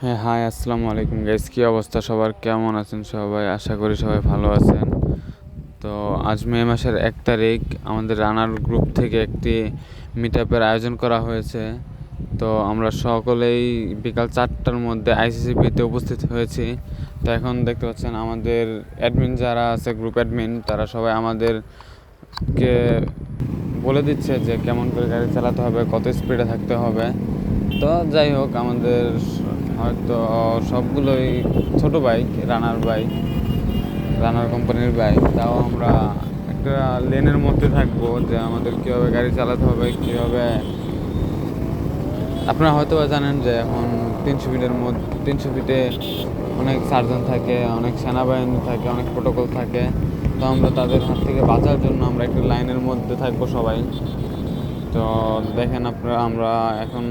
হ্যাঁ, হাই, আসসালামু আলাইকুম গাইস। কী অবস্থা সবার? কেমন আছেন সবাই? আশা করি সবাই ভালো আছেন। তো আজ মে মাসের 1 তারিখ আমাদের রানার গ্রুপ থেকে একটি মিট আপের আয়োজন করা হয়েছে। তো আমরা সকলেই বিকাল 4টার মধ্যে আইসিসিবিতে উপস্থিত হয়েছি। তো এখন দেখতে পাচ্ছেন আমাদের অ্যাডমিন যারা আছে, গ্রুপ অ্যাডমিন, তারা সবাই আমাদেরকে বলে দিচ্ছে যে কেমন করে গাড়ি চালাতে হবে, কত স্পিডে থাকতে হবে। তো যাই হোক, আমাদের হয়তো সবগুলোই ছোট বাইক, রানার কোম্পানির বাইক। তাও আমরা একটা লেনের মধ্যে থাকবো যে আমাদের কীভাবে গাড়ি চালাতে হবে, কীভাবে। আপনারা হয়তো জানেন যে এখন 300 ফিটে অনেক সার্জন থাকে, অনেক সেনাবাহিনী থাকে, অনেক প্রোটোকল থাকে। তো আমরা তাদের হাত থেকে বাঁচার জন্য আমরা একটা লাইনের মধ্যে থাকবো সবাই। তো দেখেন আপনারা, আমরা এখন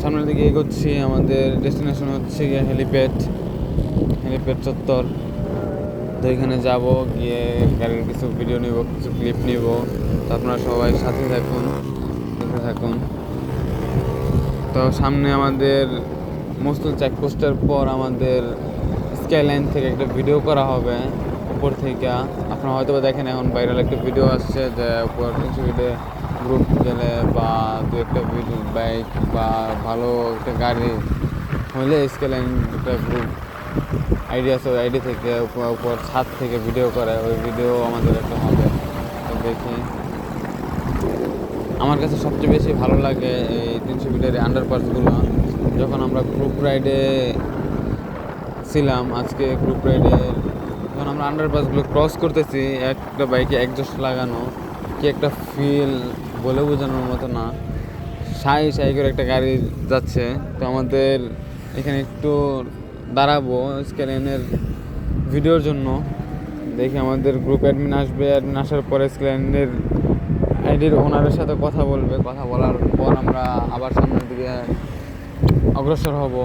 সামনের দিকে এগোচ্ছি। আমাদের ডেস্টিনেশন হচ্ছে গিয়ে হেলিপ্যাড চত্বর। তো এখানে যাবো, গিয়ে গাড়ির কিছু ভিডিও নিব, কিছু ক্লিপ নিব। তো আপনারা সবাই সাথে থাকুন, দেখতে থাকুন। তো সামনে আমাদের মস্তুল চেকপোস্টের পর আমাদের স্কাইলাইন থেকে একটা ভিডিও করা হবে উপর থেকে। আপনারা হয়তো দেখেন এখন ভাইরাল একটা ভিডিও আসছে যে উপর 300 ফিটে গ্রুপ গেলে বা দু একটা বাইক বা ভালো একটা গাড়ি হলে স্কাইলাইন একটা গ্রুপ আইডি আছে, ওই আইডি থেকে উপর ছাদ থেকে ভিডিও করে, ওই ভিডিও আমাদের একটা হবে। তো দেখি, আমার কাছে সবচেয়ে বেশি ভালো লাগে এই 300 ফিটের আন্ডারপাসগুলো। যখন আমরা গ্রুপ রাইডে ছিলাম, আজকে গ্রুপ রাইডে যখন আমরা আন্ডারপাসগুলো ক্রস করতেছি, একটা বাইকে একজস্ট লাগানো, কি একটা ফিল বলে বোঝানোর মতো না। সাই করে একটা গাড়ি যাচ্ছে। তো আমাদের এখানে একটু দাঁড়াবো স্ক্যালেনের ভিডিওর জন্য। দেখি আমাদের গ্রুপ অ্যাডমিন আসবে, অ্যাডমিন আসার পরে স্ক্যালেনের আইডির ওনারের সাথে কথা বলবে। কথা বলার পর আমরা আবার সামনের দিকে অগ্রসর হব।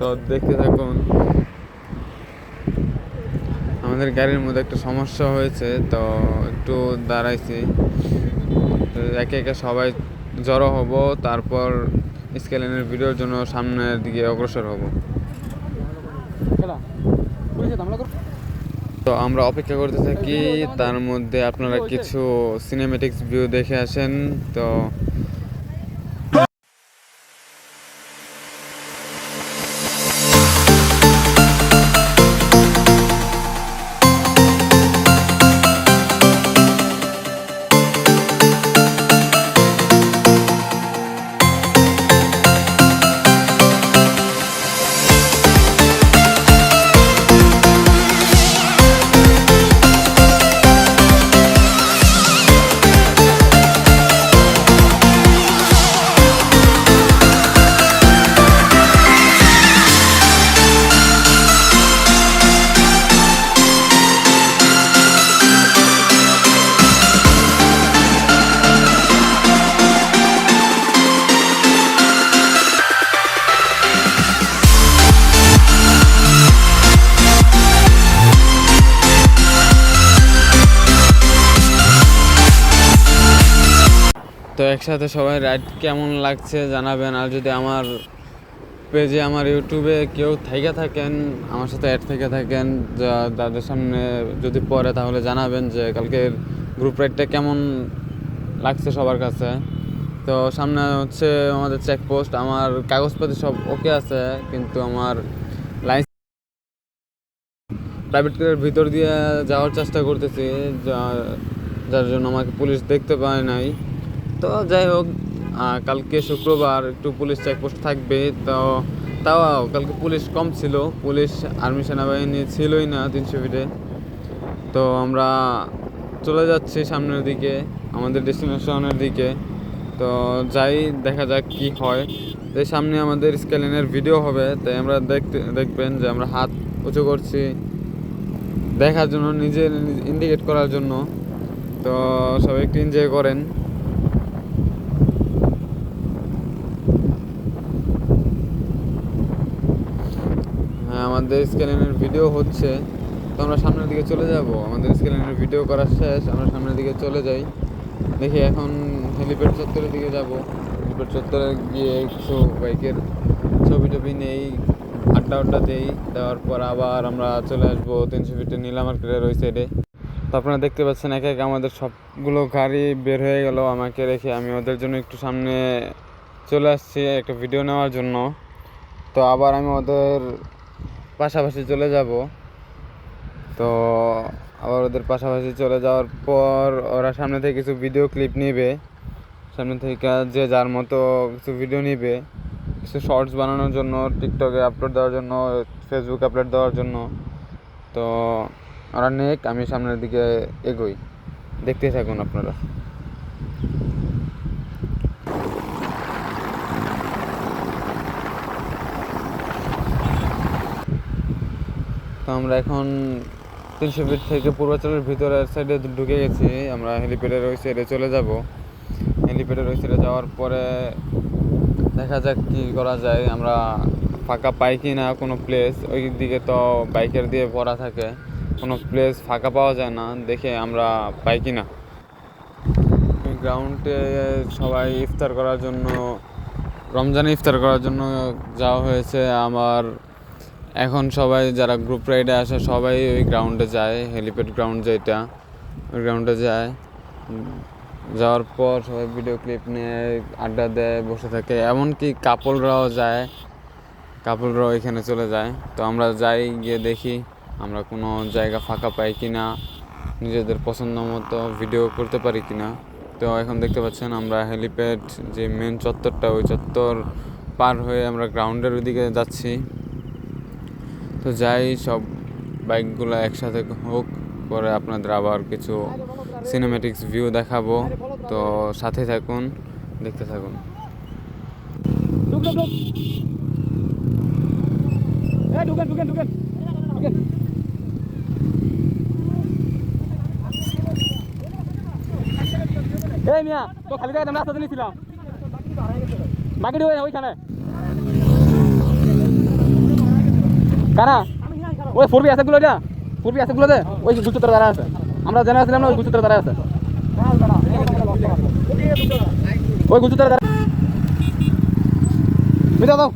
তো দেখতে থাকুন। আমাদের গাড়ির মধ্যে একটা সমস্যা হয়েছে, তো একটু দাঁড়াইছি। তো একে একে সবাই জড়ো হব, তারপর স্ক্যালেনের ভিডিওর জন্য সামনের দিকে অগ্রসর হব। তো আমরা অপেক্ষা করতে থাকি, তার মধ্যে আপনারা কিছু সিনেমেটিক্স ভিউ দেখে আসেন। তো তো একসাথে সবাই রাইড কেমন লাগছে জানাবেন। আর যদি আমার পেজে, আমার ইউটিউবে কেউ থেকে থাকেন, আমার সাথে অ্যাড থেকে থাকেন, যাদের সামনে যদি পড়ে, তাহলে জানাবেন যে কালকের গ্রুপ রাইডটা কেমন লাগছে সবার কাছে। তো সামনে হচ্ছে আমাদের চেকপোস্ট। আমার কাগজপাতি সব ওকে আছে, কিন্তু আমার লাইসেন্স প্রাইভেট কারের ভিতর দিয়ে যাওয়ার চেষ্টা করতেছি, যার জন্য আমাকে পুলিশ দেখতে পায় নাই। তো যাই হোক, কালকে শুক্রবার একটু পুলিশ চেকপোস্ট থাকবে। তাও কালকে পুলিশ কম ছিল, পুলিশ আর্মি সেনাবাহিনী ছিলই না 300 ফিটে। তো আমরা চলে যাচ্ছি সামনের দিকে, আমাদের ডেস্টিনেশনের দিকে। তো যাই, দেখা যাক কি হয়। এই সামনে আমাদের স্ক্যালেনের ভিডিও হবে, তাই আমরা দেখবেন যে আমরা হাত উঁচু করছি দেখার জন্য, নিজে ইন্ডিকেট করার জন্য। তো সবাই একটু এনজয় করেন। হ্যাঁ, আমাদের স্ক্যালেনের ভিডিও হচ্ছে, তো আমরা সামনের দিকে চলে যাব। আমাদের স্ক্যালেনের ভিডিও করা শেষ, আমরা সামনের দিকে চলে যাই। দেখি এখন হেলিপ্যাড চত্বরের দিকে যাব। হেলিপ্যাড চত্বরে গিয়ে কিছু বাইকের ছবি টবি নেই, আড্ডা দেই। দেওয়ার পর আবার আমরা চলে আসবো 300 ফিটে নীলা মার্কেটের ওই সাইডে। তো আপনারা দেখতে পাচ্ছেন একে একে আমাদের সবগুলো গাড়ি বের হয়ে গেল আমাকে রেখে। আমি ওদের জন্য একটু সামনে চলে আসছি একটা ভিডিও নেওয়ার জন্য। তো আবার আমি ওদের পাশাপাশি চলে যাব। তো আবার ওদের পাশাপাশি চলে যাওয়ার পর ওরা সামনে থেকে কিছু ভিডিও ক্লিপ নেবে, সামনে থেকে যে যার মতো কিছু ভিডিও নেবে, কিছু শর্টস বানানোর জন্য, টিকটকে আপলোড দেওয়ার জন্য, ফেসবুকে আপলোড দেওয়ার জন্য। তো ওরা নেক, আমি সামনের দিকে এগোই, দেখতে থাকুন আপনারা। তো আমরা এখন 300 ফিট থেকে পূর্বাচলের ভিতরের সাইডে ঢুকে গেছি। আমরা হেলিপ্যাডের ওই সাইডে চলে যাব। হেলিপ্যাডের ওই সাইডে যাওয়ার পরে দেখা যাক কী করা যায়। আমরা ফাঁকা পাই কি না কোনো প্লেস, ওই দিকে তো বাইকের দিয়ে ভরা থাকে, কোনো প্লেস ফাঁকা পাওয়া যায় না, দেখে আমরা পাই কি না। ওই গ্রাউন্ডে সবাই ইফতার করার জন্য, রমজানে ইফতার করার জন্য যাওয়া হয়েছে আমার। এখন সবাই যারা গ্রুপ রাইডে আসে সবাই ওই গ্রাউন্ডে যায়, হেলিপ্যাড গ্রাউন্ড যেটা, ওই গ্রাউন্ডে যায়। যাওয়ার পর সবাই ভিডিও ক্লিপ নিয়ে আড্ডা দেয়, বসে থাকে। এমনকি কাপলরাও যায়, কাপলরাও এখানে চলে যায়। তো আমরা যাই, গিয়ে দেখি আমরা কোনো জায়গা ফাঁকা পাই কি না, নিজেদের পছন্দ মতো ভিডিও করতে পারি কি না। তো এখন দেখতে পাচ্ছেন আমরা হেলিপ্যাড যে মেন চত্বরটা, ওই চত্বর পার হয়ে আমরা গ্রাউন্ডের ওইদিকে যাচ্ছি। তো যাই, সব বাইকগুলো একসাথে হোক, পরে আপনাদের আবার কিছু সিনেমেটিক্স ভিউ দেখাবো। তো সাথে থাকুন, দেখতে থাকুন। এই মিয়া তো খালি গায়ে আমরা রাস্তাতে নিয়েছিলাম, বাকি ওইখানে কারা ওই ফোরবি আছে গুলো, এটা ফোরবি আছে গুলোতে ওই গুচ্ছতর দ্বারা আছে, আমরা জানা ছিলাম না ওই গুচ্ছতর দ্বারা আছে, ওই গুচ্ছতর দ্বারা বুঝা দাও।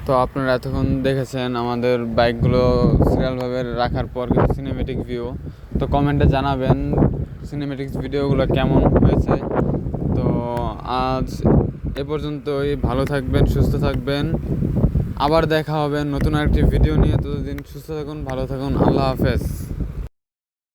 তো আপনারা এতক্ষণ দেখেছেন আমাদের বাইকগুলো সিরিয়ালভাবে রাখার পর কিছু সিনেমেটিক ভিউ। তো কমেন্টে জানাবেন সিনেমেটিক্স ভিডিওগুলো কেমন হয়েছে। তো আজ এ পর্যন্তই, ভালো থাকবেন, সুস্থ থাকবেন, আবার দেখা হবে নতুন আরেকটি ভিডিও নিয়ে। ততদিন সুস্থ থাকুন, ভালো থাকুন, আল্লাহ হাফেজ।